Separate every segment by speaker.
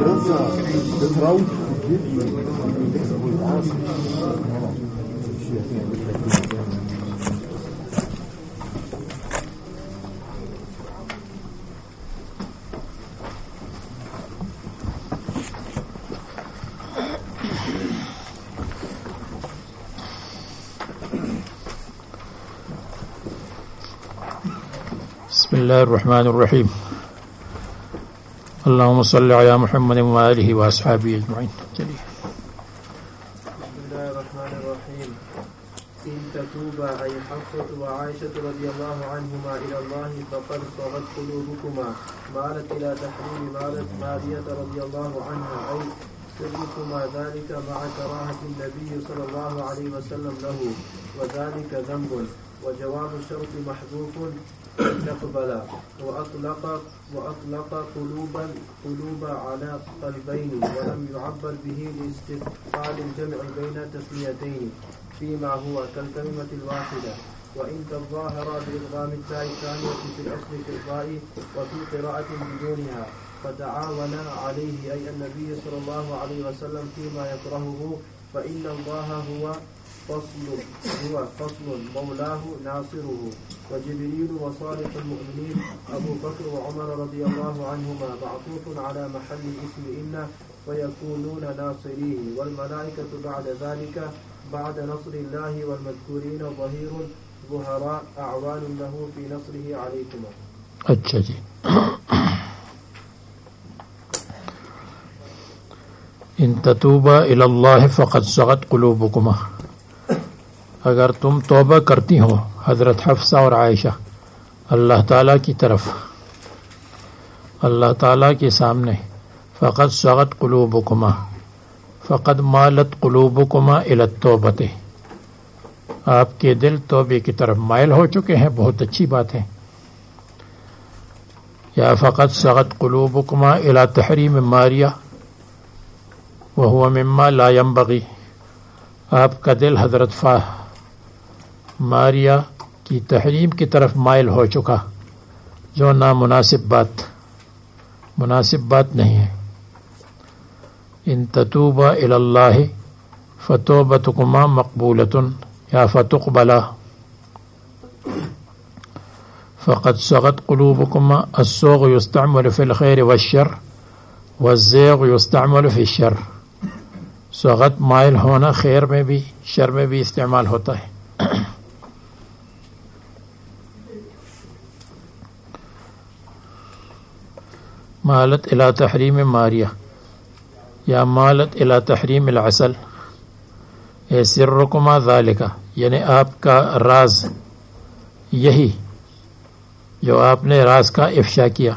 Speaker 1: بسم الله الرحمن الرحيم. اللهم صل على محمد وآله وأصحابه أجمعين.
Speaker 2: بسم الله الرحمن الرحيم. إن تتوبا أي حفصة وعائشة رضي الله عنهما إلى الله فقد صغت قلوبكما. مالت إلى تحريم مارية رضي الله عنها أي سركما ذلك مع كراهة النبي صلى الله عليه وسلم له وذلك ذنب. وجواب الشرط محذوف تقبل. وأطلق قلوب على قلبين ولم يعبر به لاستثقال الجمع بين تسميتين فيما هو كالكلمة الواحدة. وإن تظاهر بإدغام التاء الثانية في الأصل في الراء وفي قراءة بدونها فتعاونا عليه أي النبي صلى الله عليه وسلم فيما يكرهه فإن الله هو فصل مولاه ناصره. وجبريل وصالح المؤمنين أبو بكر وعمر رضي الله عنهما معطوف على محل اسم إن ويكونون ناصريه. والملائكة بعد ذلك بعد نصر الله والمذكورين ظهير ظهراء أعوان له في نصره عليكما.
Speaker 1: اچھا جی. ان تتوبا الی اللہ فقد صغت قلوبکما. اگر تم توبہ کرتی ہو حضرت حفصہ اور عائشہ اللہ تعالیٰ کی طرف اللہ تعالیٰ کے سامنے فقد صغت قلوبکما فقد مالت قلوبکما الی التوبۃ. آپ کے دل توبے کی طرف مائل ہو چکے ہیں، بہت اچھی بات ہے. یا فقد صغت قلوبکما الی تحریم ماریہ وہو مما لا ينبغی. آپ کا دل حضرت ماریہ کی تحریم کی طرف مائل ہو چکا، جو مناسب بات نہیں ہے. ان تتوبا الی اللہ فتوبتکما مقبولۃ یا فتقبلا. فقد صغت قلوبکما. الصوغ یستعمل فی الخیر والشر والزیغ یستعمل فی الشر. صغت مائل ہونا خیر میں بھی شر میں بھی استعمال ہوتا ہے. مالت الی تحریم ماریہ یا مالت الی تحریم العسل. اے سرکما ذالک، یعنی آپ کا راز یہی جو آپ نے راز کا افشا کیا.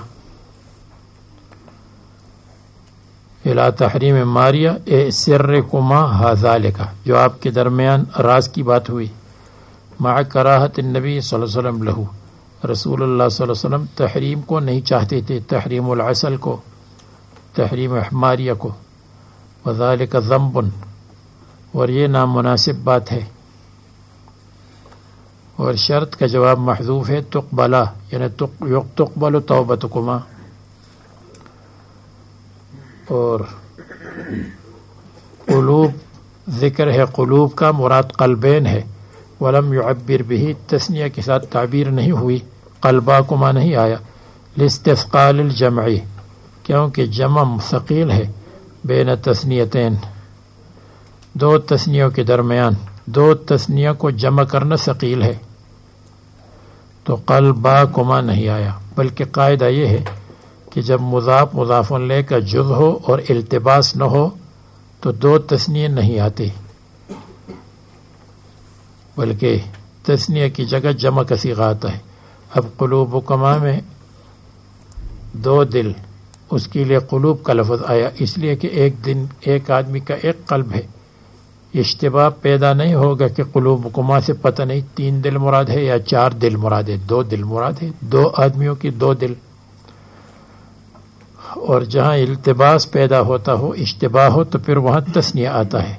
Speaker 1: الی تحریم ماریہ اے سرکما ذالک، جو آپ کے درمیان راز کی بات ہوئی. مع کراہت النبی صلی اللہ علیہ وسلم لہو، رسول اللہ صلی اللہ علیہ وسلم تحریم کو نہیں چاہتے تھے، تحریم العسل کو، تحریم ماریہ کو. وذالک ذنب، اور یہ نامناسب بات ہے. اور شرط کا جواب محذوف ہے تقبلا، یعنی تقبل توبتکما. اور قلوب ذکر ہے قلوب کا، مراد قلبین ہے. ولم يعبر به، تثنیہ کے ساتھ تعبیر نہیں ہوئی، قلباکما نہیں آیا. لاستثقال الجمع، کیونکہ جمع ثقیل ہے. بین تثنیتین، دو تثنیوں کے درمیان، دو تثنیہ کو جمع کرنا ثقیل ہے، تو قلباکما نہیں آیا. بلکہ قاعدہ یہ ہے کہ جب مضاف مضاف الیہ کا جز ہو اور التباس نہ ہو تو دو تثنیے نہیں آتے، بلکہ تثنیہ کی جگہ جمع کا صیغہ آتا ہے. اب قلوبکما میں دو دل، اس کے لیے قلوب کا لفظ آیا، اس لیے کہ ایک آدمی کا ایک قلب ہے. اشتباہ پیدا نہیں ہوگا کہ قلوبکما سے پتہ نہیں 3 دل مراد ہے یا 4 دل مراد ہے. 2 دل مراد ہے، 2 آدمیوں کی 2 دل. اور جہاں التباس پیدا ہوتا ہو، اشتباہ ہو، تو پھر وہاں تثنیہ آتا ہے.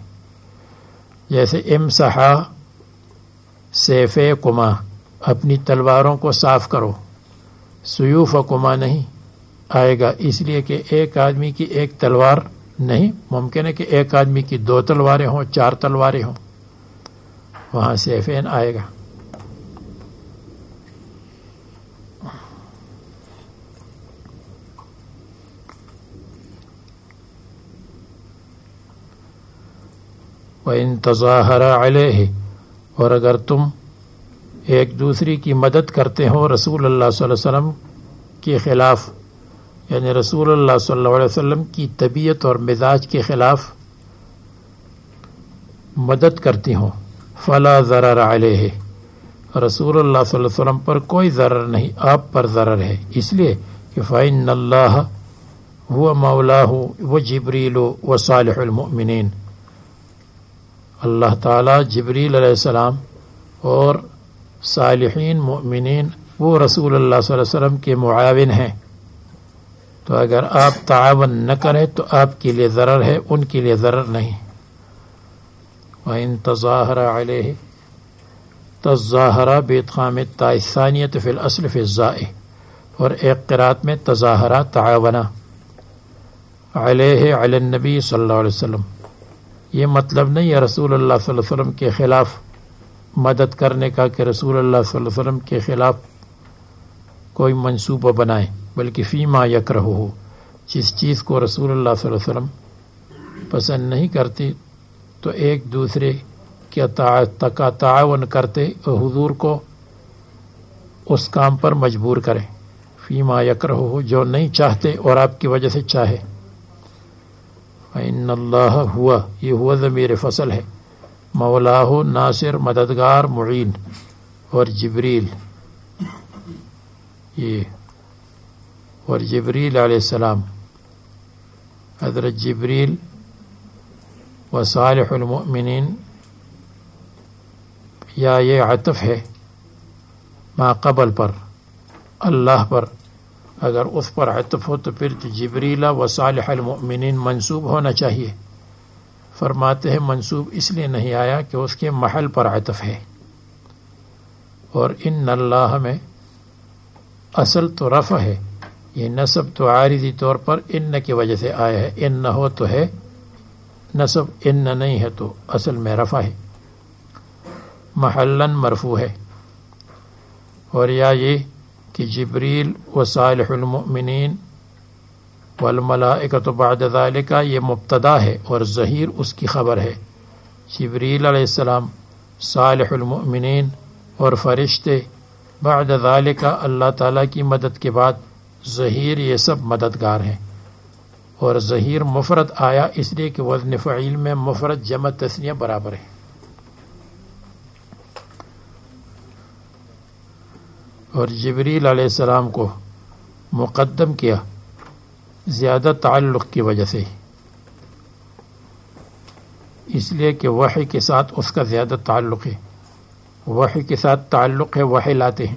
Speaker 1: جیسے امسحا سیفکما، اپنی تلواروں کو صاف کرو. سیوفکما نہیں، آئے گا، اس لیے کہ ایک آدمی کی ایک تلوار نہیں، ممکن ہے کہ ایک آدمی کی 2 تلواریں ہوں، 4 تلواریں ہوں، وہاں سیفین آئے گا۔ وَإِن تَظَاهَرَ عَلَيْهِ، اور اگر تم ایک دوسری کی مدد کرتے ہو رسول اللہ صلی اللہ علیہ وسلم کے خلاف، یعنی رسول اللہ صلی اللہ علیہ وسلم کی طبیعت اور مزاج کے خلاف مدد کرتی ہوں، فَلَا ضَرَرَ عَلَيْهِ، رسول اللہ صلی اللہ علیہ وسلم پر کوئی ضرر نہیں، آپ پر ضرر ہے، اس لیے کہ فَإِنَّ اللَّهَ هُوَ مَوْلَاهُ وَجِبْرِيلُ وَصَالِحُ الْمُؤْمِنِينَ، اللہ تعالیٰ جبریل علیہ السلام اور صالحین مؤمنین وہ رسول اللہ صلی اللہ علیہ وسلم کے معاون ہیں، تو اگر آپ تعاون نہ کریں تو آپ کے لیے ضرر ہے، ان کے لیے ضرر نہیں۔ وَإِن تَظَاهَرَ عَلَيْهِ، تَظَاهَرَ بِإِدْغَامِ التاء الثَّانِيَةِ فِي الْأَصْلِ فِي الزَّاءِ، اور ایک قرات میں تظاہرہ تعاونہ، علیہ علی النبی صلی اللہ علیہ وسلم، یہ مطلب نہیں ہے رسول اللہ صلی اللہ علیہ وسلم کے خلاف مدد کرنے کا کہ رسول اللہ صلی اللہ علیہ وسلم کے خلاف کوئی منصوبہ بنائیں، بلکہ فیما یکرہ ہو، جس چیز کو رسول اللہ صلی اللہ علیہ وسلم پسند نہیں کرتی تو ایک دوسرے کے تعاون کرتے اور حضور کو اس کام پر مجبور کریں، فیما یکرہ ہو، جو نہیں چاہتے اور آپ کی وجہ سے چاہے۔ فَإِنَّ اللَّهَ هُوَ، یہ ہوا ضمیر فصل ہے، مولاہ ناصر، مددگار، معین، اور جبریل، یہ اور جبریل علیہ السلام، حضرت جبریل و صالح المؤمنین، یا یہ عطف ہے ما قبل پر، اللہ پر، اگر اس پر عطف ہو تو پھر جبریل و صالح المؤمنین منصوب ہونا چاہیے، فرماتے ہیں منصوب اس لیے نہیں آیا کہ اس کے محل پر عطف ہے، اور ان اللہ میں اصل تو رفع ہے، یہ نصب تو عارضی طور پر ان کی وجہ سے آیا ہے، ان نہ ہو تو ہے نصب، ان نہیں ہے تو اصل میں رفع ہے، محلاً مرفوع ہے، اور یا یہ کہ جبریل و صالح المؤمنین والملائکۃ بعد ذالک، یہ مبتدا ہے اور ظہیر اس کی خبر ہے، جبریل علیہ السلام، صالح المؤمنین اور فرشتے، بعد ذالک اللہ تعالیٰ کی مدد کے بعد، ظہیر یہ سب مددگار ہیں، اور ظہیر مفرد آیا اس لیے کہ وزن فعیل میں مفرد جمع تثنیہ برابر ہے، اور جبریل علیہ السلام کو مقدم کیا زیادہ تعلق کی وجہ سے، اس لیے کہ وحی کے ساتھ اس کا زیادہ تعلق ہے، وحی کے ساتھ تعلق ہے، وحی لاتے ہیں،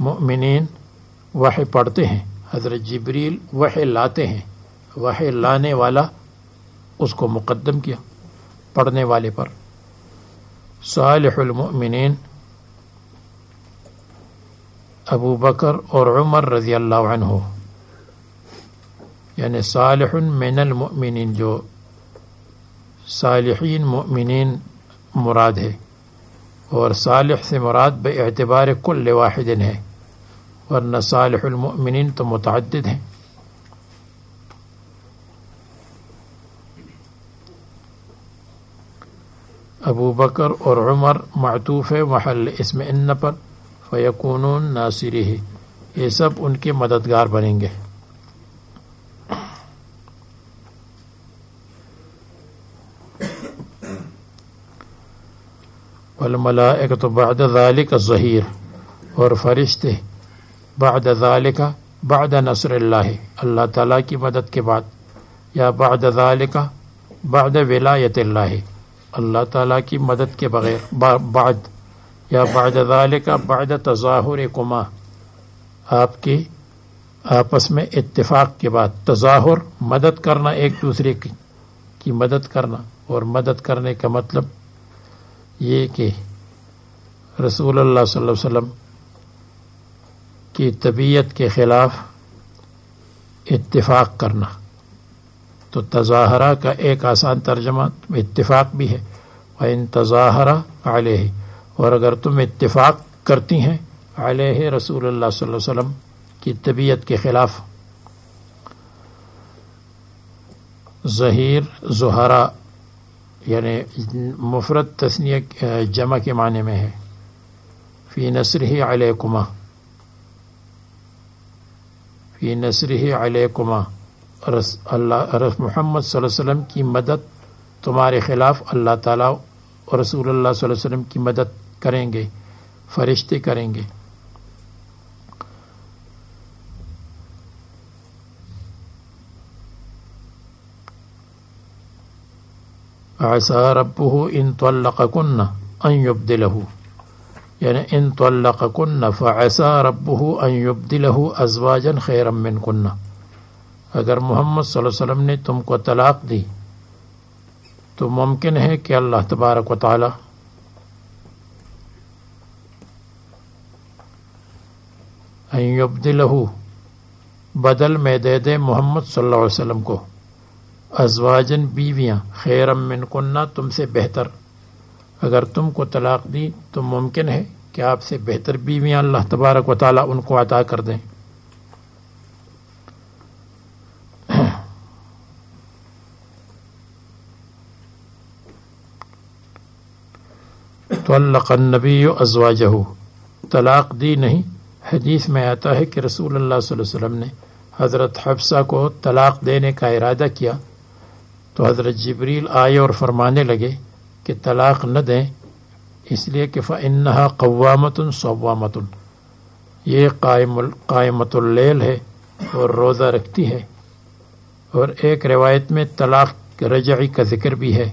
Speaker 1: مؤمنین وحی پڑھتے ہیں، حضرت جبریل وحی لاتے ہیں، وحی لانے والا اس کو مقدم کیا پڑھنے والے پر، صالح المؤمنین ابو بکر اور عمر رضی اللہ عنہ، یعنی صالح من المؤمنین، جو صالحین مؤمنین مراد ہے، اور صالح سے مراد بے اعتبار کل واحد ہے، ورنہ صالح المؤمنین تو متعدد ہیں۔ ابو بکر اور عمر معطوف ہے محل اسم ان پر، فیکونون ناصرہ، یہ سب ان کے مددگار بنیں گے۔ والملائکۃ بعد ذالک الظہیر، اور فرشتے بعد ذالک، بعد نصر اللہ، اللہ تعالیٰ کی مدد کے بعد، یا بعد ذالک بعد ولایت اللہ، اللہ تعالیٰ کی مدد کے بغیر، بعد، یا بعد ذالک بعد تظاہرکما، آپ کی آپس میں اتفاق کے بعد، تظاہر مدد کرنا، ایک دوسرے کی مدد کرنا، اور مدد کرنے کا مطلب یہ کہ رسول اللہ صلی اللہ علیہ وسلم کی طبیعت کے خلاف اتفاق کرنا. تو تظاہرہ کا ایک آسان ترجمہ اتفاق بھی ہے. وَإِن تَظَاهَرَ عَلَيْهِ، اور اگر تم اتفاق کرتی ہیں علیہ رسول اللہ صلی اللہ علیہ وسلم کی طبیعت کے خلاف. ظہیر زہرا یعنی مفرد تثنیہ جمع کے معنی میں ہے. فی نصرہ علیکما، فی نصرہ علیکما، اللہ محمد صلی اللہ علیہ وسلم کی مدد تمہارے خلاف اللہ تعالیٰ اور رسول اللہ صلی اللہ علیہ وسلم کی مدد کریں گے، فرشتے کریں گے. عسى ربه ان طلقكن ان يبدله، یعنی ان طلقكن فعسى ربه ان يبدله ازواجا خيرا منكن. اگر محمد صلی اللہ علیہ وسلم نے تم کو طلاق دی تو ممکن ہے کہ اللہ تبارک و تعالی ان یبدلہ بدل میں دے دے محمد صلی اللہ علیہ وسلم کو ازواجن بیویاں خیرا منکن تم سے بہتر. اگر تم کو طلاق دی تو ممکن ہے کہ آپ سے بہتر بیویاں اللہ تبارک و تعالی ان کو عطا کر دیں. طلق النبی ازواجہ، طلاق دی نہیں. حدیث میں آتا ہے کہ رسول اللہ صلی اللہ علیہ وسلم نے حضرت حفصہ کو طلاق دینے کا ارادہ کیا تو حضرت جبریل آئے اور فرمانے لگے کہ طلاق نہ دیں، اس لیے کہ فَإِنَّهَا قَوَّامَةٌ صَوَّامَةٌ، یہ قائمۃ اللیل ہے اور روزہ رکھتی ہے. اور ایک روایت میں طلاق رجعی کا ذکر بھی ہے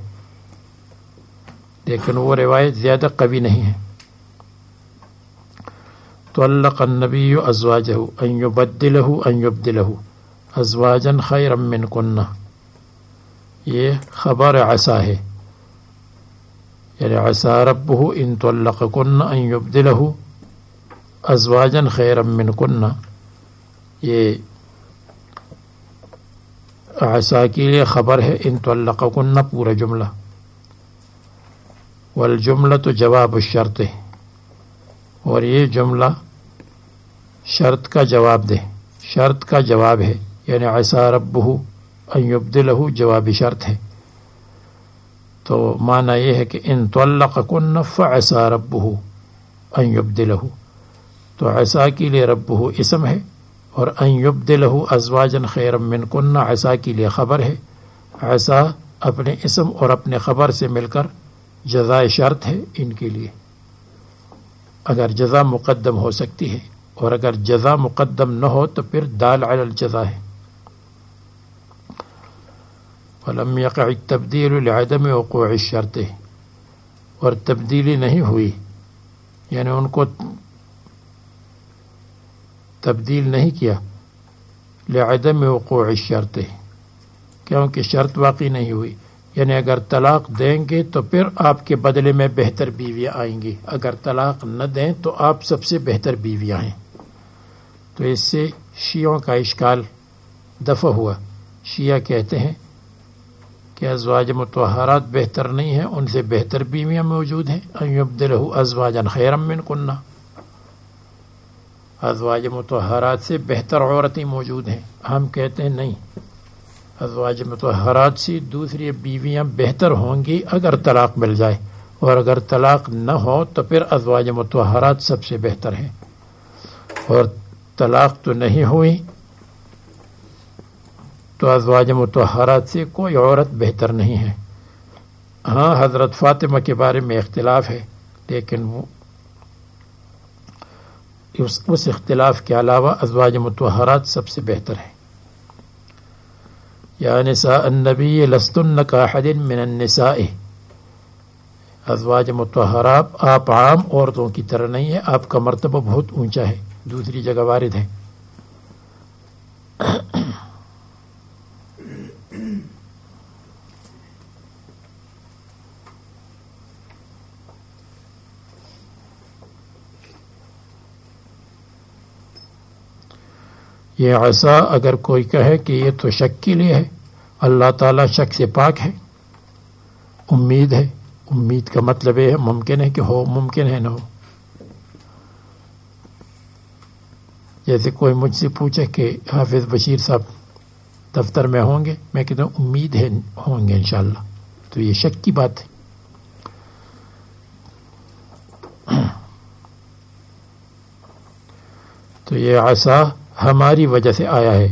Speaker 1: لیکن وہ روایت زیادہ قوی نہیں ہے. طلق النبی ازواجہ ان یبدلہ ازواجا خیرا منکن، یہ خبر عسا ہے، یعنی عسا ربہ ان طلقکن ان یبدلہ ازواجا خیرا منکن. یہ عسا کے لیے خبر ہے، ان طلقکن پورا جملہ. والجملۃ جواب الشرط، اور یہ جملہ شرط کا جواب دے، شرط کا جواب ہے، یعنی عسى ربہ ان یبدلہ جواب شرط ہے. تو معنی یہ ہے کہ ان طلقکن فعسى ربہ ان یبدلہ، تو عسى کے لیے ربہ اسم ہے اور ان یبدلہ ازواجا خیرا منکن عسى کے لیے خبر ہے. عسى اپنے اسم اور اپنے خبر سے مل کر جزائے شرط ہے ان کے لیے. اگر جزا مقدم ہو سکتی ہے اور اگر جزا مقدم نہ ہو تو پھر دال علی الجزا ہے. ولم یقع التبدیل لعدم وقوع الشرط، اور تبدیلی نہیں ہوئی، یعنی ان کو تبدیل نہیں کیا لعدم وقوع الشرط، کیونکہ شرط واقع نہیں ہوئی. یعنی اگر طلاق دیں گے تو پھر آپ کے بدلے میں بہتر بیویاں آئیں گی، اگر طلاق نہ دیں تو آپ سب سے بہتر بیویاں ہیں. تو اس سے شیعوں کا اشکال دفع ہوا. شیعہ کہتے ہیں کہ ازواج مطہرات بہتر نہیں ہیں، ان سے بہتر بیویاں موجود ہیں. ان یبدلہ ازواجا خیرا منکن، ازواج مطہرات سے بہتر عورتیں موجود ہیں. ہم کہتے ہیں نہیں، ازواج مطہرات سے دوسری بیویاں بہتر ہوں گی اگر طلاق مل جائے، اور اگر طلاق نہ ہو تو پھر ازواج مطہرات سب سے بہتر ہیں. اور طلاق تو نہیں ہوئی تو ازواج مطہرات سے کوئی عورت بہتر نہیں ہے. ہاں حضرت فاطمہ کے بارے میں اختلاف ہے، لیکن وہ اس اختلاف کے علاوہ ازواج مطہرات سب سے بہتر ہیں. یا نساء النبی لستن کاحد من النساء، ازواج مطہرات آپ عام عورتوں کی طرح نہیں ہے، آپ کا مرتبہ بہت اونچا ہے. دوسری جگہ وارد ہے. یہ عصا اگر کوئی کہے کہ یہ تو شک کے لیے ہے، اللہ تعالیٰ شک سے پاک ہے. امید ہے، امید کا مطلب یہ ہے ممکن ہے کہ ہو، ممکن ہے نہ ہو. جیسے کوئی مجھ سے پوچھے کہ حافظ بشیر صاحب دفتر میں ہوں گے، میں کہتا ہوں امید ہے ہوں گے انشاءاللہ، تو یہ شک کی بات ہے. تو یہ عصا ہماری وجہ سے آیا ہے،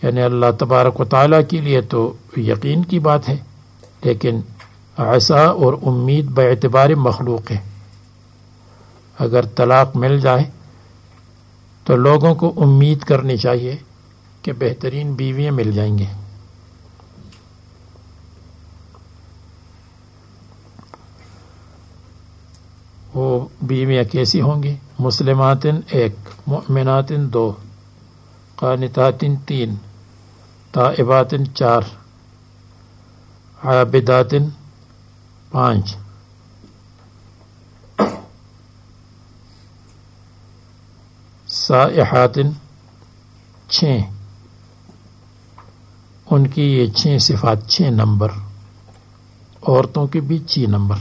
Speaker 1: یعنی اللہ تبارک و تعالیٰ کے لیے تو یقین کی بات ہے، لیکن عصا اور امید باعتبار مخلوق ہے. اگر طلاق مل جائے تو لوگوں کو امید کرنی چاہیے کہ بہترین بیویاں مل جائیں گے. وہ بیویاں کیسی ہوں گی؟ مسلمات 1، مؤمنات 2، قانتات 3، تائبات 4، عابدات 5، سائحات 6. ان کی یہ 6 صفات، 6 نمبر، عورتوں کے بھی 6 نمبر.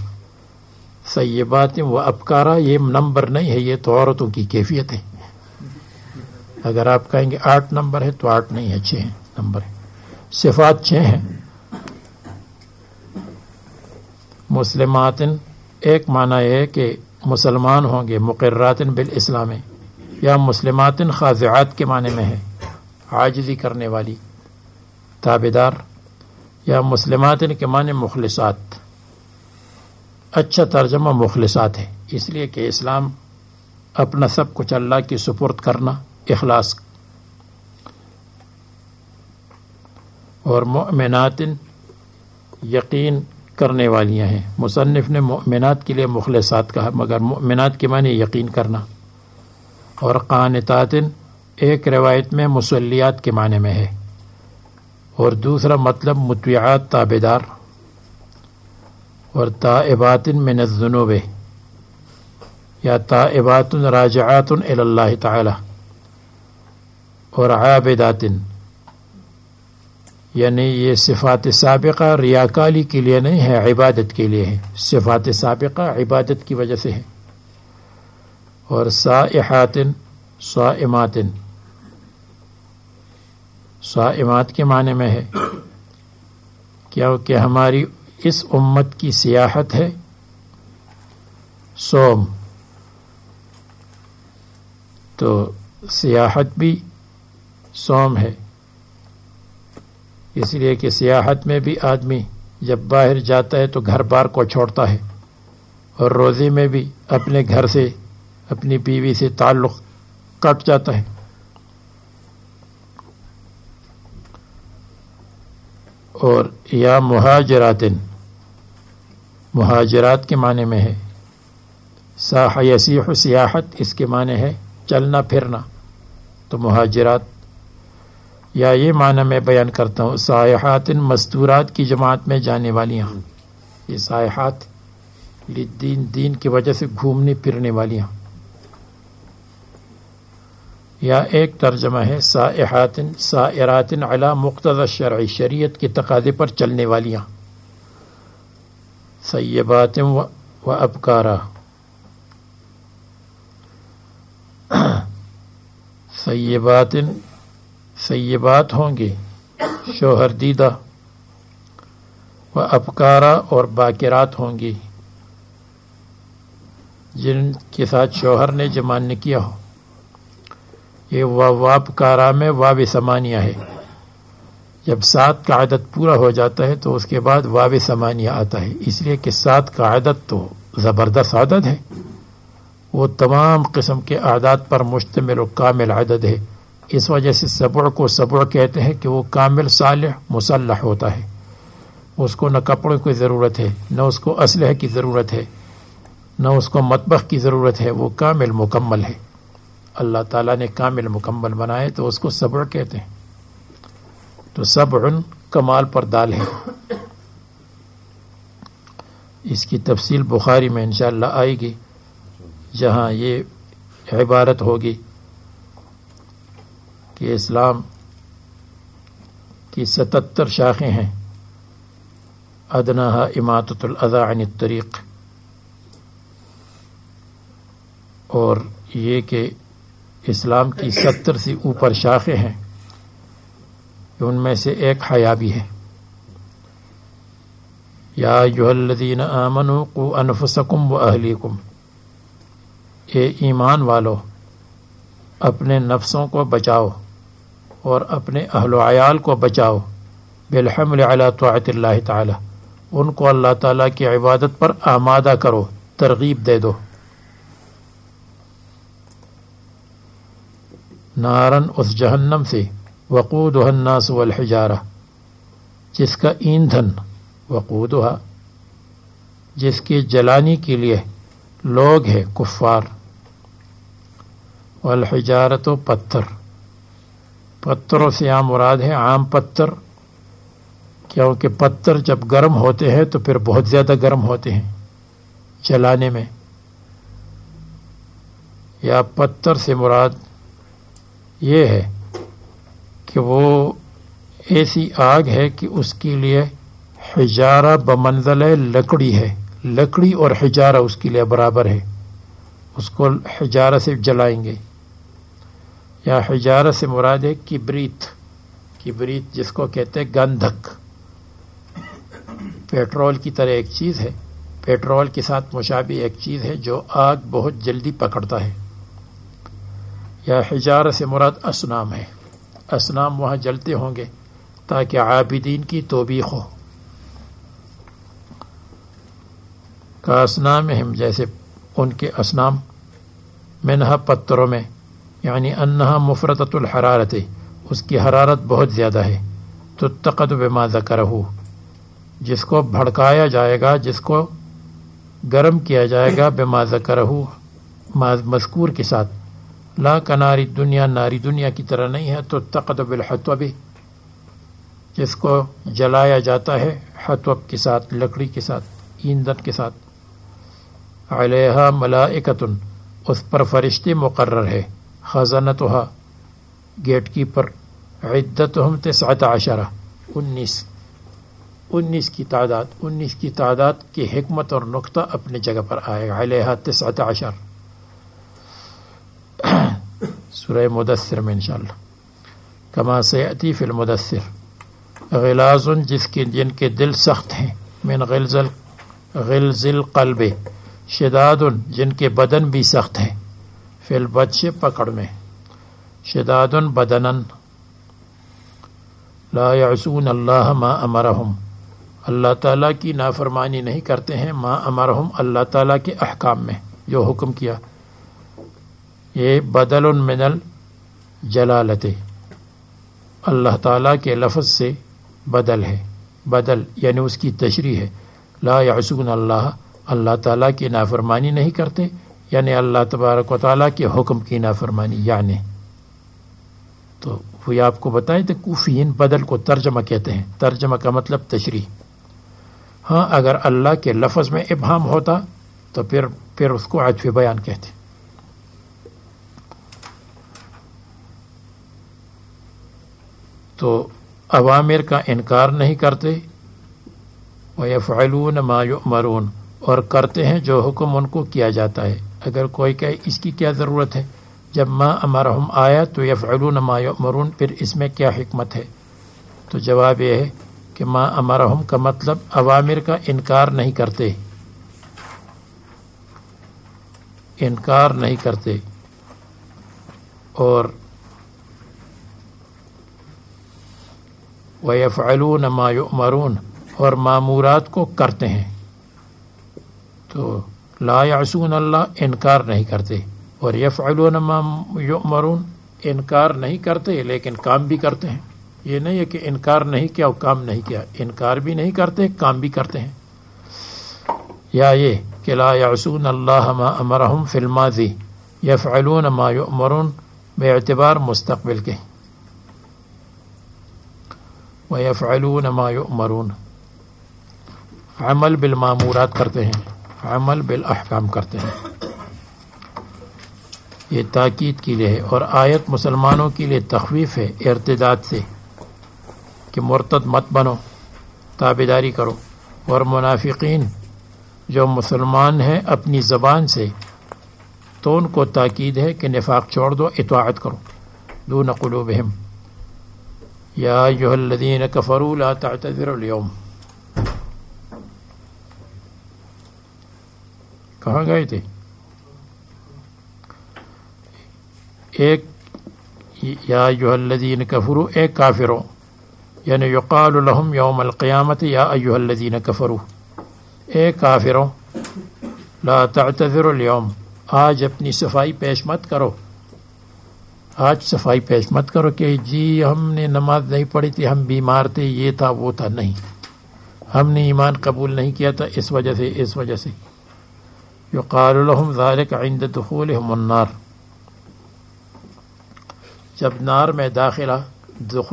Speaker 1: سیبات و ابکارا یہ نمبر نہیں ہے، یہ تو عورتوں کی کیفیت ہے. اگر آپ کہیں گے 8 نمبر ہے تو 8 نہیں ہے، 6 نمبر ہے. صفات 6 ہیں. مسلمات ایک معنی ہے کہ مسلمان ہوں گے، مقرات بالاسلام، یا مسلمات خاضعات کے معنی میں ہے، عاجزی کرنے والی، تابعدار. یا مسلمات کے معنی مخلصات. اچھا ترجمہ مخلصات ہے، اس لیے کہ اسلام اپنا سب کچھ اللہ کی سپرد کرنا، اخلاص. اور مؤمنات یقین کرنے والیاں ہیں. مصنف نے مؤمنات کے لیے مخلصات کہا، مگر مؤمنات کے معنی یقین کرنا. اور قانتات ایک روایت میں مصلیات کے معنی میں ہے، اور دوسرا مطلب مطیعات، تابعدار. اور تائبات من الذنوب، یا تائبات راجعات الی اللہ تعالی. اور عابدات، یعنی یہ صفات سابقہ ریاکاری کے لیے نہیں ہے، عبادت کے لیے ہے. صفات سابقہ عبادت کی وجہ سے ہے. اور سائحات، صائمات، صائمات کے معنی میں ہے کیونکہ ہماری اس امت کی سیاحت ہے صوم، تو سیاحت بھی صوم ہے. اس لیے کہ سیاحت میں بھی آدمی جب باہر جاتا ہے تو گھر بار کو چھوڑتا ہے، اور روزے میں بھی اپنے گھر سے، اپنی بیوی سے تعلق کٹ جاتا ہے. اور یا مہاجرات، مہاجرات کے معنی میں ہے. ساح یسیح سیاحت، اس کے معنی ہے چلنا پھرنا، تو مہاجرات. یا یہ معنی میں بیان کرتا ہوں، سائحات مستورات کی جماعت میں جانے والیاں. یہ سائحات للدین، دین کی وجہ سے گھومنے پھرنے والیاں. یا ایک ترجمہ ہے سائحات سائرات علی مقتضی الشرع، شریعت کے تقاضے پر چلنے والیاں. سیبات و ابکارا، سیبات، سیبات ہوں گے شوہر دیدہ، و ابکارا، اور باکرات ہوں گی جن کے ساتھ شوہر نے جمع نہ کیا ہو. یہ واب کارا میں واب ثمانیہ ہے. جب 7 کا عدد پورا ہو جاتا ہے تو اس کے بعد واب ثمانیہ آتا ہے، اس لیے کہ 7 کا عدد تو زبردست عدد ہے، وہ تمام قسم کے اعداد پر مشتمل و کامل عدد ہے. اس وجہ سے سبع کو سبع کہتے ہیں کہ وہ کامل صالح مسلح ہوتا ہے. اس کو نہ کپڑوں کی ضرورت ہے، نہ اس کو اسلحے کی ضرورت ہے، نہ اس کو مطبخ کی ضرورت ہے، وہ کامل مکمل ہے. اللہ تعالیٰ نے کامل مکمل بنائے تو اس کو سبع کہتے ہیں. تو سبع کمال پر دال ہے. اس کی تفصیل بخاری میں انشاءاللہ آئے گی، جہاں یہ عبارت ہوگی کہ اسلام کی 77 شاخیں ہیں، ادناہا اماطۃ الاذی عن الطریق، اور یہ کہ اسلام کی 70 سے اوپر شاخیں ہیں، ان میں سے ایک حیا بھی ہے۔ یا ایھا الذین آمنوا قوا انفسکم واہلیکم، اے ایمان والو اپنے نفسوں کو بچاؤ اور اپنے اہل و عیال کو بچاؤ، بالحمل علی طاعت اللہ تعالی، ان کو اللہ تعالیٰ کی عبادت پر آمادہ کرو، ترغیب دے دو۔ نارن، اس جہنم سے، وقودها الناس والحجارہ، جس کا ایندھن، وقودها، جس کی جلانی کے لیے لوگ ہیں کفار، والحجارۃ، پتھر، پتھروں سے یہاں مراد ہے عام پتھر، کیونکہ پتھر جب گرم ہوتے ہیں تو پھر بہت زیادہ گرم ہوتے ہیں جلانے میں، یا پتھر سے مراد یہ ہے کہ وہ ایسی آگ ہے کہ اس کے لیے حجارہ بمنزلہ لکڑی ہے، لکڑی اور حجارہ اس کے لیے برابر ہے، اس کو حجارہ سے جلائیں گے۔ یا حجارہ سے مراد ہے کبریت، کبریت جس کو کہتے ہیں گندھک، پیٹرول کی طرح ایک چیز ہے، پیٹرول کے ساتھ مشابہ ایک چیز ہے جو آگ بہت جلدی پکڑتا ہے۔ یا حجارہ سے مراد اصنام ہے، اصنام وہاں جلتے ہوں گے تاکہ عابدین کی توبیخ ہو۔ کا اصنامہم، جیسے ان کے اصنام، منہا، پتھروں میں، یعنی انہا مفرطۃ الحرارت، اس کی حرارت بہت زیادہ ہے، تتقد بما ذکرہ، جس کو بھڑکایا جائے گا، جس کو گرم کیا جائے گا، بما ذکرہ، مذکور کے ساتھ، لا کناری دنیا، ناری دنیا کی طرح نہیں ہے، تتقد بالحطب، جس کو جلایا جاتا ہے حطب کے ساتھ، لکڑی کے ساتھ، ایندھن کے ساتھ۔ علیہا ملائکۃ، اس پر فرشتے مقرر ہے، خزنتھا، گیٹ کیپر، عدتہم 19، 19 کی تعداد، 19 کی تعداد کی حکمت اور نقطہ اپنی جگہ پر آئے گا۔ علیہا 19، سورہ مدثر میں انشاءاللہ۔ کما سیأتی فی المدثر، غلاظ، جن کے دل سخت ہیں، من غلظ القلب، شداد، جن کے بدن بھی سخت ہیں، فی البطش، پکڑ میں، شداد بدنن، لا یعصون اللہ ما امرہم، اللہ تعالیٰ کی نافرمانی نہیں کرتے ہیں، ما امرہم، اللہ تعالیٰ کے احکام میں جو حکم کیا۔ یہ بدل من الجلالت، اللہ تعالیٰ کے لفظ سے بدل ہے، بدل یعنی اس کی تشریح ہے۔ لا یعصون اللہ، اللہ تعالیٰ کی نافرمانی نہیں کرتے، یعنی اللہ تبارک و تعالیٰ کے حکم کی نافرمانی، یعنی تو وہ آپ کو بتائیں تو کوفیین بدل کو ترجمہ کہتے ہیں، ترجمہ کا مطلب تشریح۔ ہاں اگر اللہ کے لفظ میں ابہام ہوتا تو پھر اس کو عطف بیان کہتے۔ تو اوامر کا انکار نہیں کرتے، وَيَفْعَلُونَ مَا يُؤْمَرُونَ، اور کرتے ہیں جو حکم ان کو کیا جاتا ہے۔ اگر کوئی کہے اس کی کیا ضرورت ہے، جب ما امرہم آیا تو یفعلون ما یؤمرون، پھر اس میں کیا حکمت ہے؟ تو جواب یہ ہے کہ ما امرہم کا مطلب اوامر کا انکار نہیں کرتے، انکار نہیں کرتے، اور وَيَفْعَلُونَ مَا يُؤْمَرُونَ، اور مامورات کو کرتے ہیں۔ تو لا یعصون اللہ، انکار نہیں کرتے، اور یفعلون ما یؤمرون، انکار نہیں کرتے لیکن کام بھی کرتے ہیں۔ یہ نہیں ہے کہ انکار نہیں کیا اور کام نہیں کیا، انکار بھی نہیں کرتے، کام بھی کرتے ہیں۔ یا یہ کہ لا یعصون اللہ ما امرہم فی الماضی، یفعلون ما یؤمرون بے اعتبار مستقبل کے، وَيَفْعَلُونَ مَا يُؤْمَرُونَ، عمل بالمامورات کرتے ہیں، عمل بالاحکام کرتے ہیں۔ یہ تاکید کے لیے ہے، اور آیت مسلمانوں کے لیے تخویف ہے ارتداد سے کہ مرتد مت بنو، تابعداری کرو، اور منافقین جو مسلمان ہیں اپنی زبان سے تو ان کو تاکید ہے کہ نفاق چھوڑ دو، اطاعت کرو. دون قلوبہم یا ایھا الذین کفروا لا تعتذروا اليوم. کہاں گئے تھے؟ ایک یا ایھا الذین کفروا، ایک کافروں، یعنی یقال لهم یوم القیامت یا ایھا الذین کفروا، اے کافروں لا تعتذروا اليوم، آج اپنی صفائی پیش مت کرو، آج صفائی پیش مت کرو کہ جی ہم نے نماز نہیں پڑھی تھی، ہم بیمار تھے، یہ تھا وہ تھا. نہیں، ہم نے ایمان قبول نہیں کیا تھا اس وجہ سے، اس وجہ سے. یقال لهم ذلك عند دخولهم النار، جب نار میں داخلہ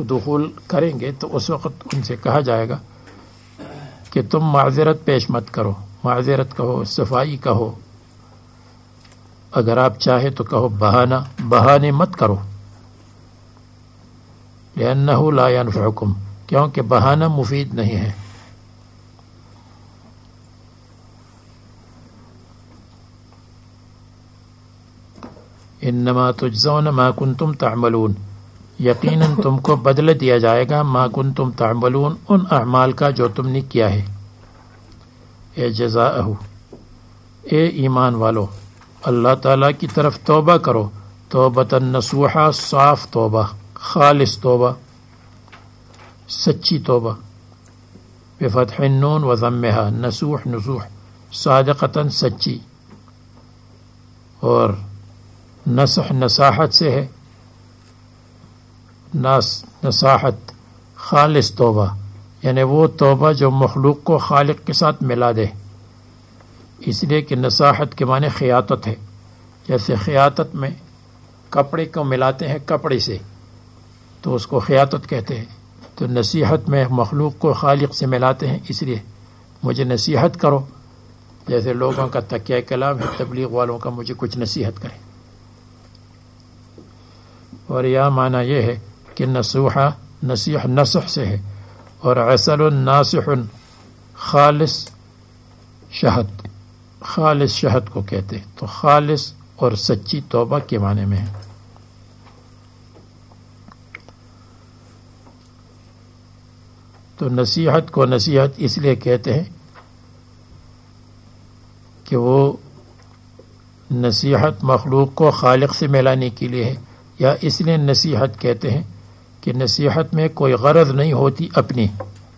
Speaker 1: دخول کریں گے تو اس وقت ان سے کہا جائے گا کہ تم معذرت پیش مت کرو، معذرت کہو، صفائی کہو، اگر آپ چاہے تو کہو بہانہ، بہانے مت کرو. لأنه لا ينفعكم، کیونکہ بہانہ مفید نہیں ہے. انما تجزون ما کنتم تعملون، یقیناً تم کو بدلہ دیا جائے گا ما کنتم تعملون، ان اعمال کا جو تم نے کیا ہے. اے جزاءہ، اے ایمان والو، اللہ تعالیٰ کی طرف توبہ کرو، توبۃ نصوحہ، صاف توبہ، خالص توبہ، سچی توبہ. بفتح النون و ضمہا، نصوح نصوح، صادقتاً سچی، اور نصح نصاحت سے ہے، نصاحت خالص توبہ، یعنی وہ توبہ جو مخلوق کو خالق کے ساتھ ملا دے. اس لیے کہ نصاحت کے معنی خیاطت ہے، جیسے خیاطت میں کپڑے کو ملاتے ہیں کپڑے سے تو اس کو خیاطت کہتے ہیں. تو نصیحت میں مخلوق کو خالق سے ملاتے ہیں. اس لیے مجھے نصیحت کرو، جیسے لوگوں کا تکیہ کلام ہے تبلیغ والوں کا، مجھے کچھ نصیحت کریں. اور یہ معنی یہ ہے کہ نصوحہ نصیح نصح سے ہے، اور عسل ناصح خالص شہد، خالص شہد کو کہتے ہیں. تو خالص اور سچی توبہ کے معنی میں ہے. تو نصیحت کو نصیحت اس لیے کہتے ہیں کہ وہ نصیحت مخلوق کو خالق سے ملانے کے لیے ہے، یا اس لیے نصیحت کہتے ہیں کہ نصیحت میں کوئی غرض نہیں ہوتی اپنی،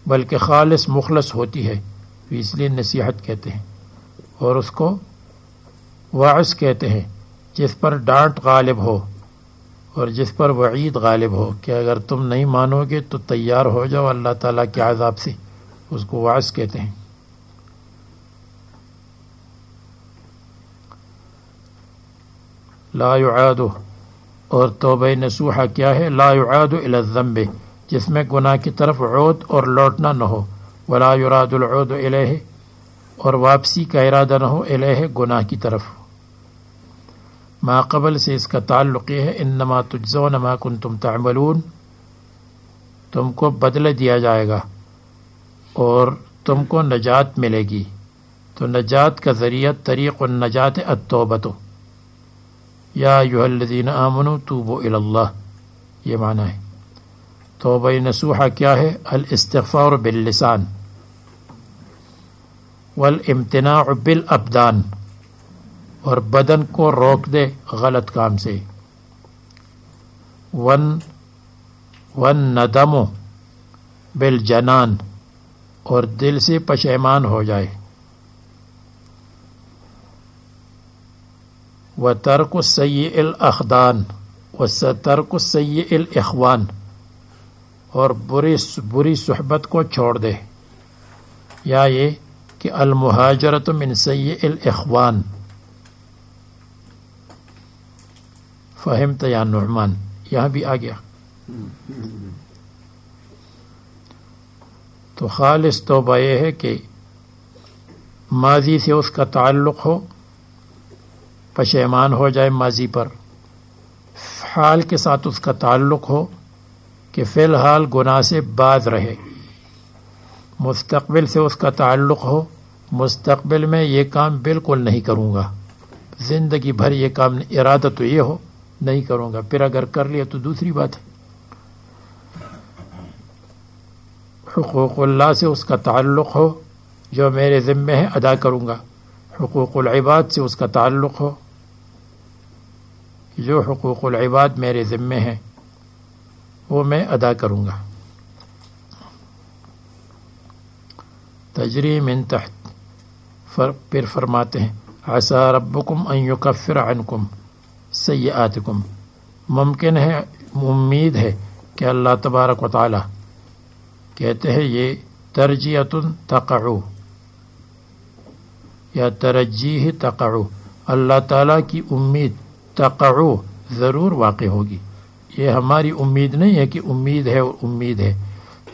Speaker 1: بلکہ خالص مخلص ہوتی ہے، اس لیے نصیحت کہتے ہیں. اور اس کو واعظ کہتے ہیں جس پر ڈانٹ غالب ہو اور جس پر وعید غالب ہو کہ اگر تم نہیں مانو گے تو تیار ہو جاؤ اللہ تعالیٰ کے عذاب سے، اس کو واعظ کہتے ہیں. لا يعاد، اور توبہ نصوحہ کیا ہے؟ لا يعاد الى الذنب، جس میں گناہ کی طرف عود اور لوٹنا نہ ہو. ولا يراد العود الیہ، اور واپسی کا ارادہ نہ ہو الیہ، گناہ کی طرف. ما قبل سے اس کا تعلق یہ ہے انما تجزون ما کنتم تعملون، تم کو بدلہ دیا جائے گا اور تم کو نجات ملے گی. تو نجات کا ذریعہ طریق النجات التوبۃ. یا ایھا الذین آمنوا توبوا الی اللہ، یہ معنی ہے. توبہ نصوحہ کیا ہے؟ الاستغفار باللسان والامتناع بالابدان، اور بدن کو روک دے غلط کام سے. والندم بالجنان، اور دل سے پشیمان ہو جائے. وترک السیئ الاخدان، وترک السیئ الاخوان، اور بری صحبت کو چھوڑ دے. یا یہ کہ المہاجرۃ من سیئ الاخوان. فہمت یا نعمان؟ یہاں بھی آ گیا. تو خالص توبہ یہ ہے کہ ماضی سے اس کا تعلق ہو، پشیمان ہو جائے ماضی پر، حال کے ساتھ اس کا تعلق ہو کہ فی الحال گناہ سے باز رہے، مستقبل سے اس کا تعلق ہو، مستقبل میں یہ کام بالکل نہیں کروں گا، زندگی بھر یہ کام ارادہ تو یہ ہو نہیں کروں گا، پھر اگر کر لیا تو دوسری بات ہے۔ حقوق اللہ سے اس کا تعلق ہو، جو میرے ذمہ ہے ادا کروں گا، حقوق العباد سے اس کا تعلق ہو، جو حقوق العباد میرے ذمہ ہیں وہ میں ادا کروں گا۔ تجری من تحت، پھر فرماتے ہیں عسى ربکم ان یکفر عنکم سیئاتکم، ممکن ہے، امید ہے کہ اللہ تبارک و تعالی، کہتے ہیں یہ ترجیۃ تقع یا ترجیح تقع، اللہ تعالیٰ کی امید تقع ضرور واقع ہوگی، یہ ہماری امید نہیں ہے کہ امید ہے اور امید ہے،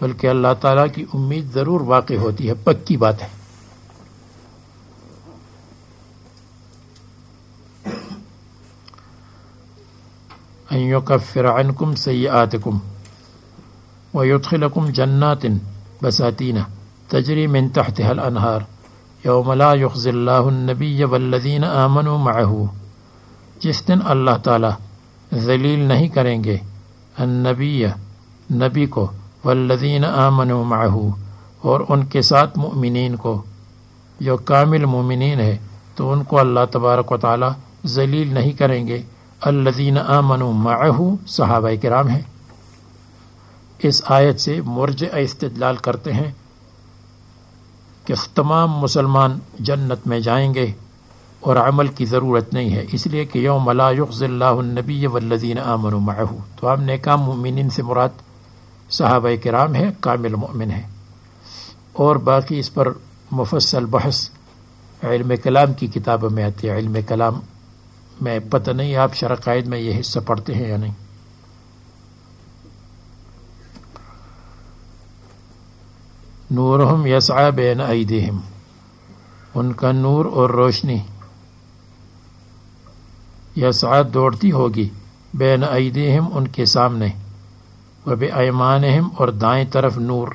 Speaker 1: بلکہ اللہ تعالیٰ کی امید ضرور واقع ہوتی ہے، پکی بات ہے۔ ان یکفر عنکم سیئاتکم ویدخلکم جنات بساتین تجری من تحتها الانہار یوم لا یخزی اللہ النبی والذین آمنوا معه، جس دن اللہ تعالی ذلیل نہیں کریں گے النبی، نبی کو، والذین آمنوا معه، اور ان کے ساتھ مؤمنین کو، جو کامل مومنین ہے تو ان کو اللہ تبارک و تعالی ذلیل نہیں کریں گے۔ الذین آمنوا معه صحابہ کرام ہیں۔ اس آیت سے مرجئہ استدلال کرتے ہیں کہ تمام مسلمان جنت میں جائیں گے اور عمل کی ضرورت نہیں ہے، اس لیے کہ یوم لا یخزی اللہ النبی والذین آمنوا معه، تو ہم نے کام مومنین سے مراد صحابہ کرام ہے، کامل مؤمن ہے۔ اور باقی اس پر مفصل بحث علم کلام کی کتابوں میں آتی ہے۔ علم کلام میں پتہ نہیں آپ شرح قائد میں یہ حصہ پڑھتے ہیں یا نہیں۔ نورہم یسعی بین ایدیہم، ان کا نور اور روشنی یسعی دوڑتی ہوگی، بین ایدیہم ان کے سامنے، وبایمانہم اور دائیں طرف نور،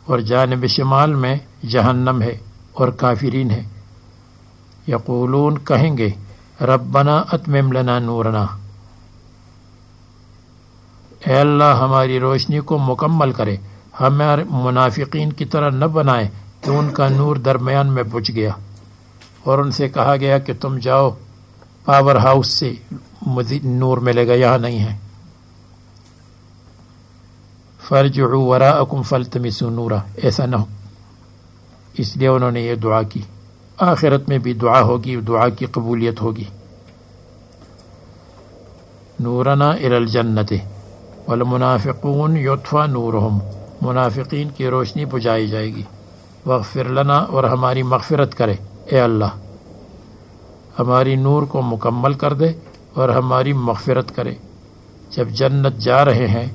Speaker 1: اور جانب شمال میں جہنم ہے اور کافرین ہے۔ یقولون کہیں گے ربنا اتمم لنا نورنا، اے اللہ ہماری روشنی کو مکمل کرے، ہمارے منافقین کی طرح نہ بنائے کہ ان کا نور درمیان میں بجھ گیا اور ان سے کہا گیا کہ تم جاؤ پاور ہاؤس سے مزید نور ملے گا، یہاں نہیں ہے۔ فرجعوا وراءکم فالتمسوا نورا، ایسا نہ ہو، اس لیے انہوں نے یہ دعا کی۔ آخرت میں بھی دعا ہوگی، دعا کی قبولیت ہوگی۔ نورنا الی الجنت والمنافقون یطفی نورہم، منافقین کی روشنی بجھائی جائے گی۔ واغفر لنا، اور ہماری مغفرت کرے، اے اللہ ہماری نور کو مکمل کر دے اور ہماری مغفرت کرے۔ جب جنت جا رہے ہیں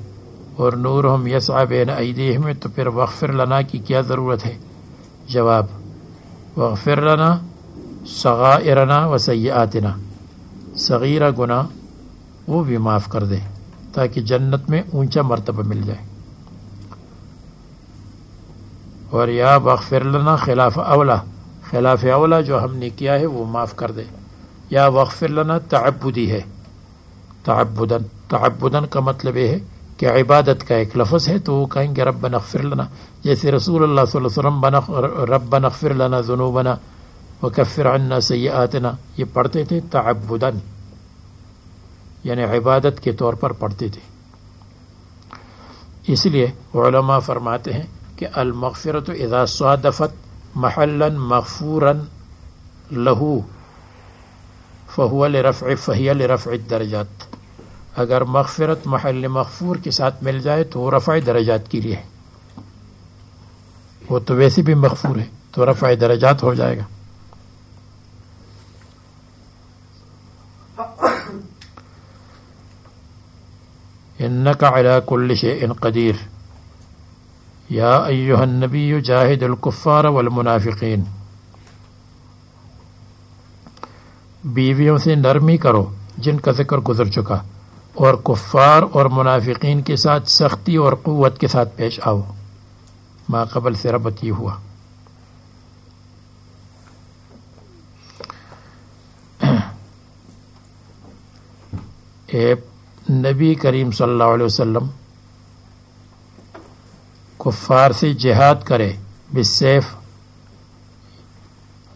Speaker 1: اور نورہم یسعی بین ایدیہم، تو پھر واغفر لنا کی کیا ضرورت ہے؟ جواب واغفر لنا صغائرنا و سیئاتنا، صغیرہ گناہ وہ بھی معاف کر دے تاکہ جنت میں اونچا مرتبہ مل جائے۔ اور یا واغفر لنا خلاف اولا، خلاف اولا جو ہم نے کیا ہے وہ معاف کر دے۔ یا واغفر لنا تعبدی ہے، تعبدن کا مطلب یہ ہے کہ عبادت کا ایک لفظ ہے، تو وہ کہیں گے ربنا اغفر لنا، جیسے رسول اللہ صلی اللہ علیہ وسلم ربنا اغفر لنا ذنوبنا وکفر عنا سیئاتنا، یہ پڑھتے تھے تعبدن، یعنی عبادت کے طور پر پڑھتے تھے۔ اس لیے علماء فرماتے ہیں کہ المغفرۃ اذا صادفت محلا مغفورا له فهي لرفع الدرجات، اگر مغفرت محل مغفور کے ساتھ مل جائے تو وہ رفع درجات کے لیے ہے، وہ تو ویسے بھی مغفور ہے تو رفع درجات ہو جائے گا۔ انک علی کل شیء قدیر یا ایھا النبی جاہد الکفار والمنافقین، بیویوں سے نرمی کرو جن کا ذکر گزر چکا، اور کفار اور منافقین کے ساتھ سختی اور قوت کے ساتھ پیش آؤ. ما قبل سے ربط یہ ہوا. نبی کریم صلی اللہ علیہ وسلم کفار سے جہاد کرے بالسیف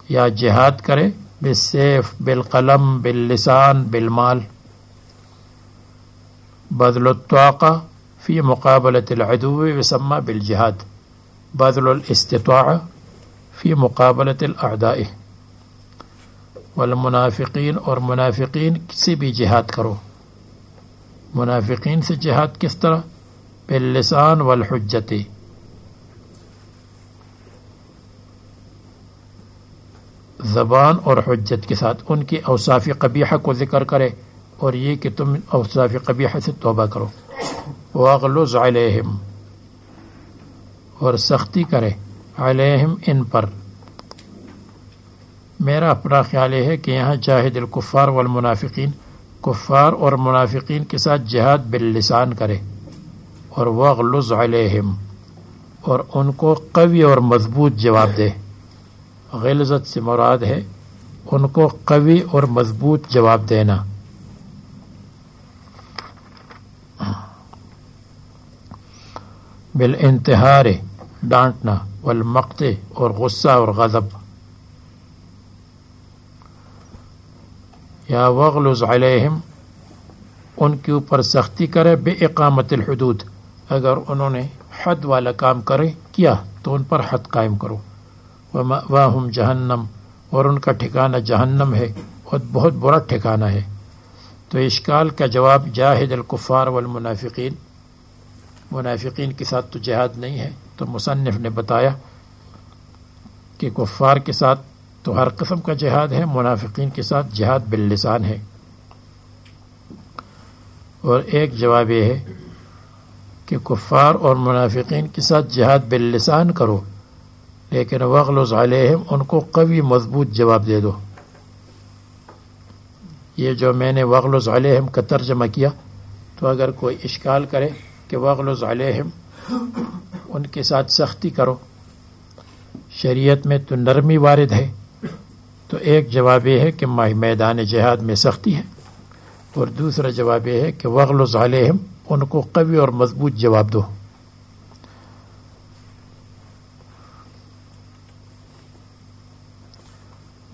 Speaker 1: یا جہاد کرے بالسیف بالقلم باللسان بالمال. بذل الطاقة في مقابلة العدو يسمى بالجهاد. بذل الاستطاعة في مقابلة الأعداء. والمنافقین اور منافقین سے بھی جہاد کرو. منافقین سے جہاد کس طرح؟ باللسان والحجت. زبان اور حجت کے ساتھ ان کی اوصاف قبیحہ کو ذکر کرے اور یہ کہ تم اوصاف قبیحہ سے توبہ کرو. واغلظ علیہم، اور سختی کرے علیہم ان پر. میرا اپنا خیال یہ ہے کہ یہاں جاہد الکفار والمنافقین، کفار اور منافقین کے ساتھ جہاد باللسان کرے، اور واغلظ علیہم، اور ان کو قوی اور مضبوط جواب دے. غلظت سے مراد ہے ان کو قوی اور مضبوط جواب دینا. بالانتحار، ڈانٹنا، والمقت، اور غصہ اور غضب. یا واغلظ علیہم، ان کے اوپر سختی کرے باقامت الحدود، اگر انہوں نے حد والا کام کیا تو ان پر حد قائم کرو. ومأواہم جہنم، اور ان کا ٹھکانہ جہنم ہے اور بہت برا ٹھکانہ ہے. تو اشکال کا جواب جاہد الکفار والمنافقین، منافقین کے ساتھ تو جہاد نہیں ہے. تو مصنف نے بتایا کہ کفار کے ساتھ تو ہر قسم کا جہاد ہے، منافقین کے ساتھ جہاد باللسان ہے. اور ایک جواب یہ ہے کہ کفار اور منافقین کے ساتھ جہاد باللسان کرو، لیکن واغلظ علیہم، ان کو قوی مضبوط جواب دے دو. یہ جو میں نے واغلظ علیہم کا ترجمہ کیا، تو اگر کوئی اشکال کرے کہ واغلظ علیہم ان کے ساتھ سختی کرو، شریعت میں تو نرمی وارد ہے، تو ایک جواب یہ ہے کہ میدان جہاد میں سختی ہے، اور دوسرا جواب یہ ہے کہ واغلظ علیہم، ان کو قوی اور مضبوط جواب دو.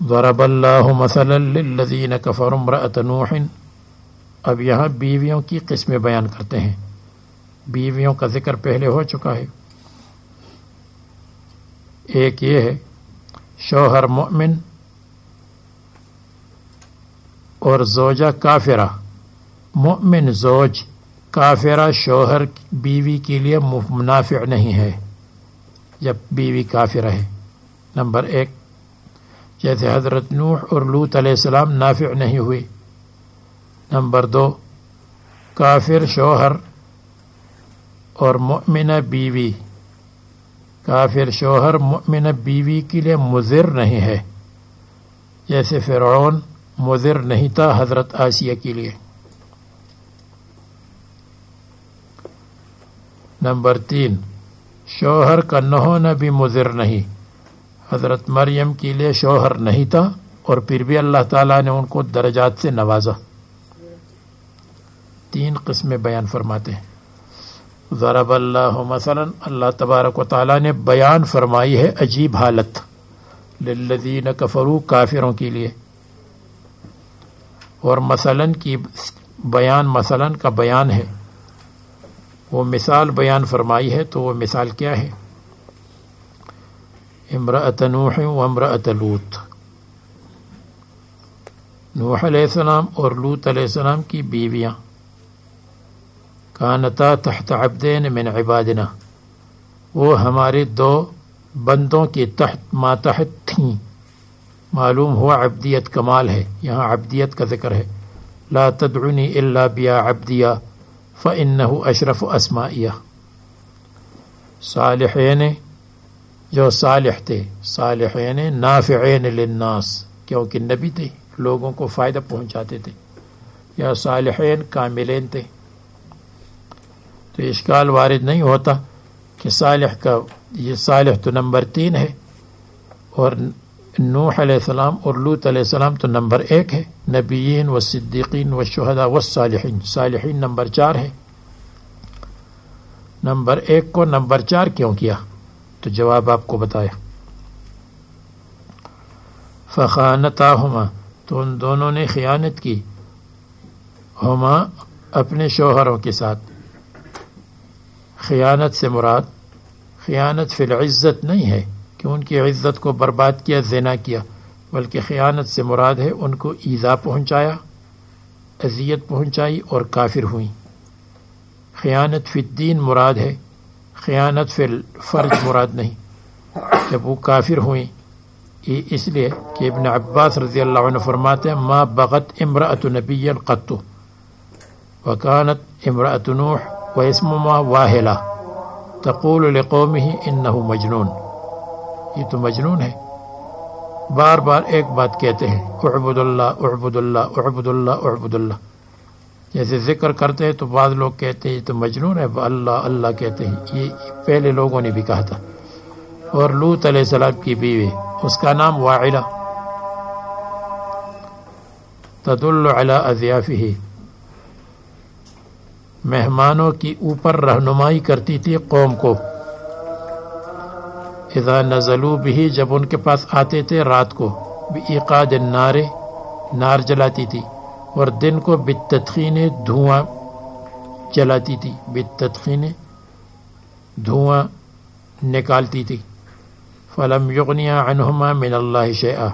Speaker 1: ضرب اللہ مثلا للذین کفروا امرأۃ نوح. اب یہاں بیویوں کی قسمیں بیان کرتے ہیں. بیویوں کا ذکر پہلے ہو چکا ہے. ایک یہ ہے شوہر مؤمن اور زوجہ کافرہ. مؤمن زوج، کافرہ شوہر بیوی کے لیے منافع نہیں ہے جب بیوی کافرہ ہے. نمبر ایک، جیسے حضرت نوح اور لوط علیہ السلام نافع نہیں ہوئی. نمبر دو، کافر شوہر اور مؤمنہ بیوی، کافر شوہر مؤمنہ بیوی کے لیے مضر نہیں ہے، جیسے فرعون مضر نہیں تھا حضرت آسیہ کے لیے. نمبر تین، شوہر کا نہ ہونا بھی مضر نہیں. حضرت مریم کے لیے شوہر نہیں تھا اور پھر بھی اللہ تعالیٰ نے ان کو درجات سے نوازا. تین قسمیں بیان فرماتے ہیں. ضرب اللہ مثلا، اللہ تبارک و تعالیٰ نے بیان فرمائی ہے عجیب حالت، للذین کفروا، کافروں کے لیے. اور مثلا کی بیان، مثلا کا بیان ہے، وہ مثال بیان فرمائی ہے. تو وہ مثال کیا ہے؟ امرأۃ نوح و امرأۃ لوط. نوح علیہ السلام اور لوط علیہ السلام کی بیویاں، کانتا تحت عبدین من عبادنا، وہ ہمارے دو بندوں کے تحت، ماتحت تھیں. معلوم ہوا عبدیت کمال ہے، یہاں عبدیت کا ذکر ہے. لا تدعنی الا بیا عبدیہ فإنہ اشرف اسمائیہ. صالحین جو صالح تھے، صالحین نافعین للناس، کیونکہ نبی تھے، لوگوں کو فائدہ پہنچاتے تھے. یا صالحین کاملین تھے، تو اشکال وارد نہیں ہوتا کہ صالح کا یہ صالح تو نمبر 3 ہے اور نوح علیہ السلام اور لوط علیہ السلام تو نمبر 1 ہے، نبیین و صدیقین و شہداء و صالحین، صالحین نمبر 4 ہے، نمبر 1 کو نمبر 4 کیوں کیا؟ تو جواب آپ کو بتایا، فخانتاہما، تو ان دونوں نے خیانت کی، ہما اپنے شوہروں کے ساتھ۔ خیانت سے مراد خیانت فی العزت نہیں ہے کہ ان کی عزت کو برباد کیا، زنا کیا، بلکہ خیانت سے مراد ہے ان کو ایذا پہنچایا، اذیت پہنچائی اور کافر ہوئیں۔ خیانت فی الدین مراد ہے، خیانت فی الفرج مراد نہیں۔ جب وہ کافر ہوئیں، یہ اس لیے کہ ابن عباس رضی اللہ عنہ فرماتے ہیں ما بغت امرأۃ نبی قط وکانت امرأۃ نوح واسمها واہلہ تقول لقومہ انہ مجنون، یہ تو مجنون ہے، بار بار ایک بات کہتے ہیں، اعبد اللہ اعبد اللہ اعبد اللہ اعبد اللہ، جیسے ذکر کرتے ہیں تو بعض لوگ کہتے ہیں یہ تو مجنون ہے، اللہ اللہ کہتے ہیں، یہ پہلے لوگوں نے بھی کہا تھا۔ اور لوط علیہ السلام کی بیوی، اس کا نام واعلہ، تدل علی اضیافہ، مہمانوں کی اوپر رہنمائی کرتی تھی قوم کو، اذا نزلوا به، جب ان کے پاس آتے تھے رات کو، بایقاد النار، نار جلاتی تھی، اور دن کو بالتدخین، دھواں جلاتی تھی، بالتدخین دھواں نکالتی تھی۔ فلم یغنیا عنہما من اللہ شیئا،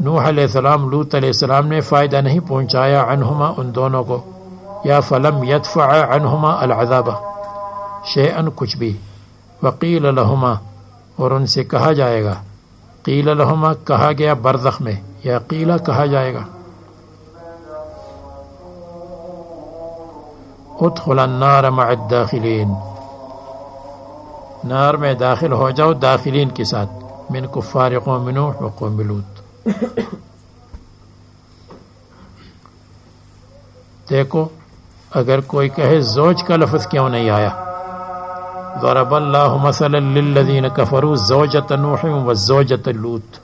Speaker 1: نوح علیہ السلام لوط علیہ السلام نے فائدہ نہیں پہنچایا عنہما ان دونوں کو، یا فلم یدفع عنہما العذاب شیئا کچھ بھی، وقیل لہما، اور ان سے کہا جائے گا، قیل لہما کہا گیا برزخ میں، یا قیلا کہا جائے گا، ادخل النار مع الداخلین، نار میں داخل ہو جاؤ داخلین کے ساتھ، من کفار قوم نوح و قوم لوط۔ دیکھو اگر کوئی کہے زوج کا لفظ کیوں نہیں آیا، ضرب اللہ مثلا للذین کفروا زوجۃ نوح و زوجۃ لوط،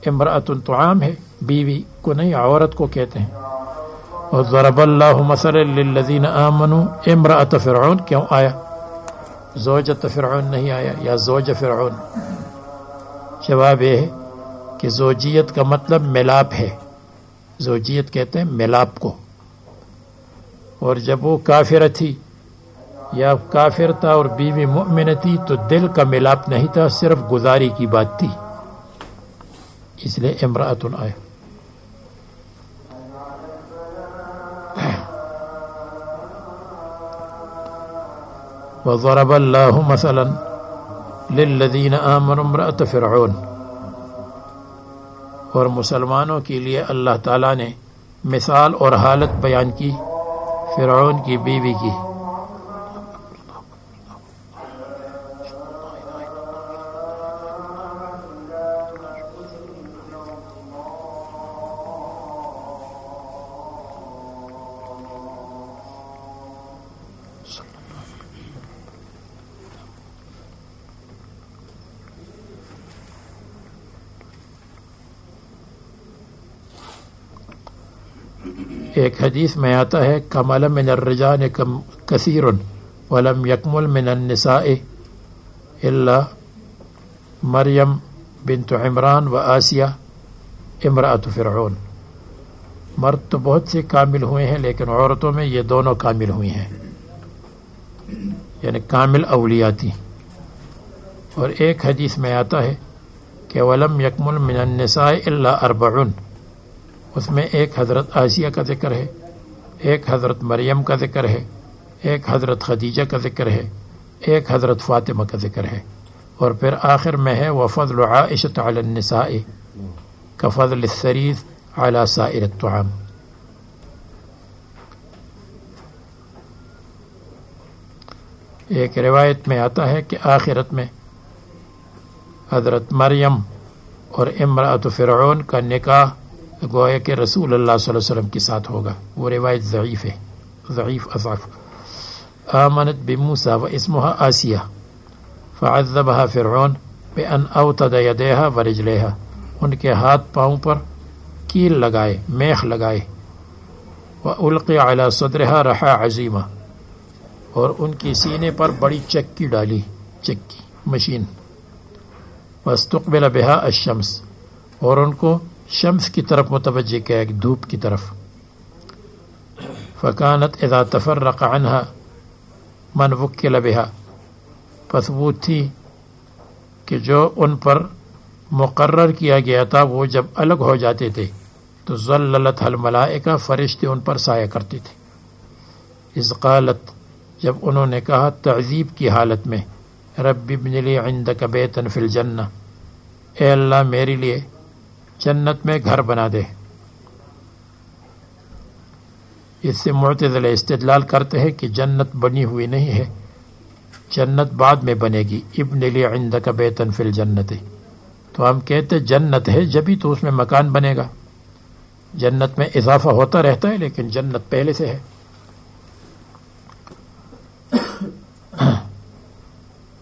Speaker 1: امرأۃ تو عام ہے، بیوی کو نہیں عورت کو کہتے ہیں، اور ضرب اللہ مثلا للذین آمنوا امرأۃ فرعون کیوں آیا، زوجۃ فرعون نہیں آیا، یا زوج فرعون؟ جواب یہ ہے کہ زوجیت کا مطلب ملاپ ہے، زوجیت کہتے ہیں ملاپ کو، اور جب وہ کافر تھی یا کافر تھا اور بیوی مؤمنہ تھی تو دل کا ملاپ نہیں تھا، صرف گزاری کی بات تھی، اس لیے امرأۃ آیا۔ وضرب اللہ مثلا للذین آمنوا امرأۃ فرعون، اور مسلمانوں کے لیے اللہ تعالیٰ نے مثال اور حالت بیان کی فرعون کی بیوی کی، ایک حدیث میں آتا ہے کمل من الرجال کثیر ولم یکمل من النساء الا مریم بنت عمران و آسیہ امرأۃ فرعون، مرد تو بہت سے کامل ہوئے ہیں لیکن عورتوں میں یہ دونوں کامل ہوئی ہیں، یعنی کامل اولیاء تھی۔ اور ایک حدیث میں آتا ہے کہ ولم یکمل من النساء الا 40، اس میں ایک حضرت آسیہ کا ذکر ہے، ایک حضرت مریم کا ذکر ہے، ایک حضرت خدیجہ کا ذکر ہے، ایک حضرت فاطمہ کا ذکر ہے، اور پھر آخر میں ہے وفضل عائشۃ علی النساء کفضل الثریث علی سائر الطعام۔ ایک روایت میں آتا ہے کہ آخرت میں حضرت مریم اور امرأۃ فرعون کا نکاح گویا کہ رسول اللہ صلی اللہ علیہ وسلم کے ساتھ ہوگا. وہ روایت ضعیف ہے، ضعیف اضعف. آمنت بموسیٰ واسمها آسیہ فعذبها فرعون بأن اوتد یدیہا ورجلیہا. ان کے ہاتھ پاؤں پر کیل لگائے، میخ لگائے. وألقی علی صدرها رحا عظیمہ، اور ان کی سینے پر بڑی چکی ڈالی، چکی مشین. واستقبل بها الشمس، اور ان کو شمس کی طرف متوجہ کیا، دھوپ کی طرف. فکانت اذا تفرق عنها من وکل بها، پس وہ تھی کہ جو ان پر مقرر کیا گیا تھا وہ جب الگ ہو جاتے تھے تو ظللتها الملائکہ، فرشتے ان پر سایہ کرتے تھے. اذ قالت، جب انہوں نے کہا تعذیب کی حالت میں، رب ابن لی عندک بیتا فی الجنہ، اے اللہ میرے لیے جنت میں گھر بنا دے. اس سے معتزلہ استدلال کرتے ہیں کہ جنت بنی ہوئی نہیں ہے، جنت بعد میں بنے گی. ابن لی عندک بیتا فی الجنت، تو ہم کہتے جنت ہے جبھی تو اس میں مکان بنے گا. جنت میں اضافہ ہوتا رہتا ہے لیکن جنت پہلے سے ہے.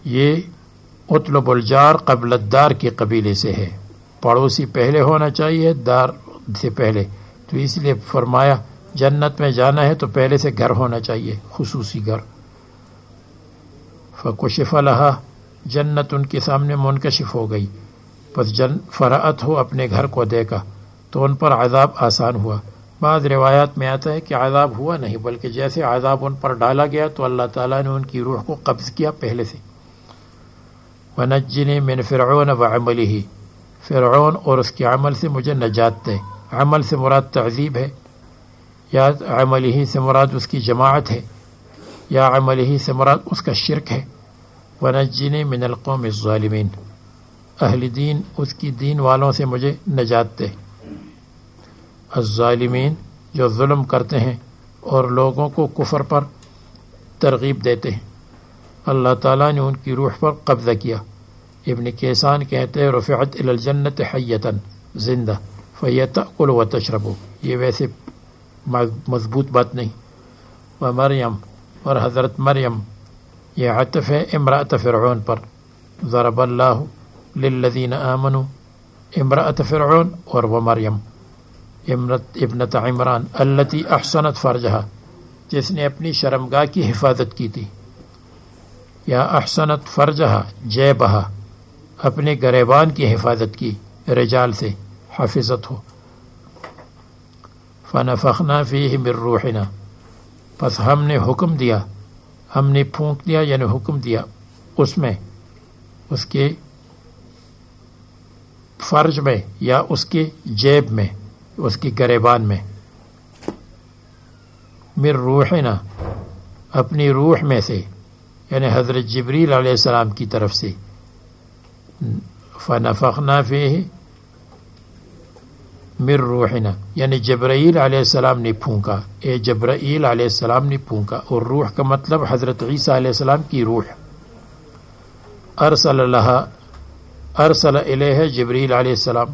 Speaker 1: یہ اطلب الجار قبل الدار کے قبیلے سے ہے، پڑوسی پہلے ہونا چاہیے دار سے پہلے. تو اس لیے فرمایا جنت میں جانا ہے تو پہلے سے گھر ہونا چاہیے، خصوصی گھر. فکشف لہا، جنت ان کے سامنے منکشف ہو گئی. پس فرأت ہو، اپنے گھر کو دیکھا تو ان پر عذاب آسان ہوا. بعض روایات میں آتا ہے کہ عذاب ہوا نہیں، بلکہ جیسے عذاب ان پر ڈالا گیا تو اللہ تعالیٰ نے ان کی روح کو قبض کیا پہلے سے. وَنَجِّنِي مِن فِرْعَوْنَ وَعَمَلِهِ، فرعون اور اس کے عمل سے مجھے نجات دے. عمل سے مراد تعذیب ہے، یا عملہ سے مراد اس کی جماعت ہے، یا عملہ سے مراد اس کا شرک ہے. وَنَجِّنِي مِنَ الْقَوْمِ الظَّالِمِينَ، اہل دین اس کی دین والوں سے مجھے نجات دے. الظالمین، جو ظلم کرتے ہیں اور لوگوں کو کفر پر ترغیب دیتے ہیں. اللہ تعالیٰ نے ان کی روح پر قبضہ کیا. ابن کیسان کہتے ہیں رفعت الی الجنت حیۃ، زندہ، فہی تأکل و تشرب. یہ ویسے مضبوط بات نہیں. ومریم، اور حضرت مریم، یہ عطف ہے امرأۃ فرعون پر. ضرب اللہ للذین آمنوا، امرأۃ فرعون اور ومریم ابنت عمران التی احسنت فرجہا، جس نے اپنی شرمگاہ کی حفاظت کی تھی. یا احسنت فرجہا جیبہا، اپنے گریبان کی حفاظت کی رجال سے، حفظت ہو. فنفخنا فیہ من روحنا، پس ہم نے حکم دیا، ہم نے پھونک دیا یعنی حکم دیا اس میں، اس کے فرج میں یا اس کے جیب میں، اس کی گریبان میں. من روحنا، اپنی روح میں سے، یعنی حضرت جبریل علیہ السلام کی طرف سے. فنفخنا فیہ من روحنا، یعنی جبرائیل علیہ السلام نے پھونکا، اے جبرائیل علیہ السلام نے پھونکا. اور روح کا مطلب حضرت عیسیٰ علیہ السلام کی روح. ارسل الیہ جبریل علیہ السلام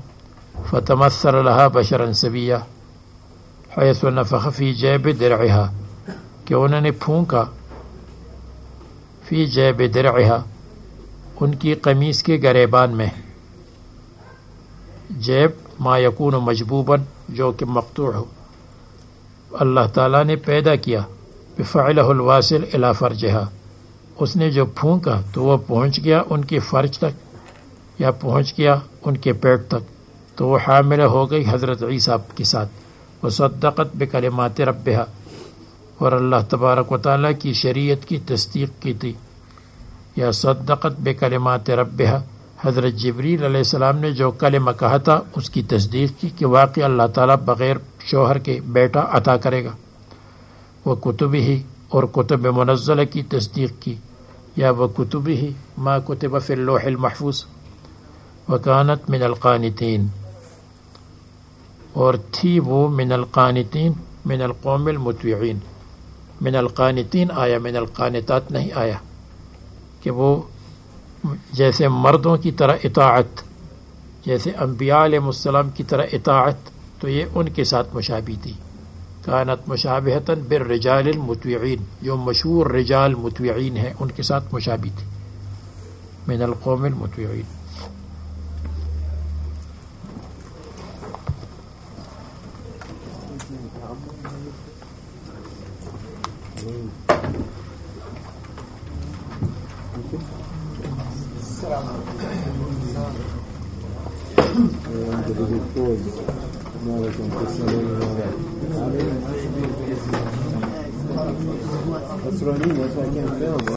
Speaker 1: فتمثل لها بشرا سویا حیث نفخ فی جیب درعها، کہ انہوں نے پھونکا فی جیب درعها، ان کی قمیص کے گریبان میں. جیب ما یکون مجبوبا، جو کہ مقطوع ہو. اللہ تعالیٰ نے پیدا کیا بفعلہ الواصل الی فرجہا، اس نے جو پھونکا تو وہ پہنچ گیا ان کے فرج تک یا پہنچ گیا ان کے پیٹ تک، تو وہ حاملہ ہو گئی حضرت عیسیٰ کے ساتھ. وصدقت بکلمات ربہا، اور اللہ تبارک و تعالیٰ کی شریعت کی تصدیق کی تھی. یا صدقت بکلمات ربہا، حضرت جبریل علیہ السلام نے جو کلمہ کہا تھا اس کی تصدیق کی کہ واقعی اللہ تعالیٰ بغیر شوہر کے بیٹا عطا کرے گا. وہ کتبہ، اور کتب منزلہ کی تصدیق کی. یا وہ کتبہ ما کتب فی اللوح المحفوظ. وکانت من القانتین، اور تھی وہ من القانتین، من القوم المطیعین. من القانتین آیا، من القانتات نہیں آیا، کہ وہ جیسے مردوں کی طرح اطاعت، جیسے انبیاء علیہ السلام کی طرح اطاعت تو یہ ان کے ساتھ مشابہ تھی. کانت مشابہتاً بالرجال المطیعین، جو مشہور رجال مطیعین ہیں ان کے ساتھ مشابہ تھی. من القوم المطیعین.
Speaker 3: That's what I mean. That's why I can't film.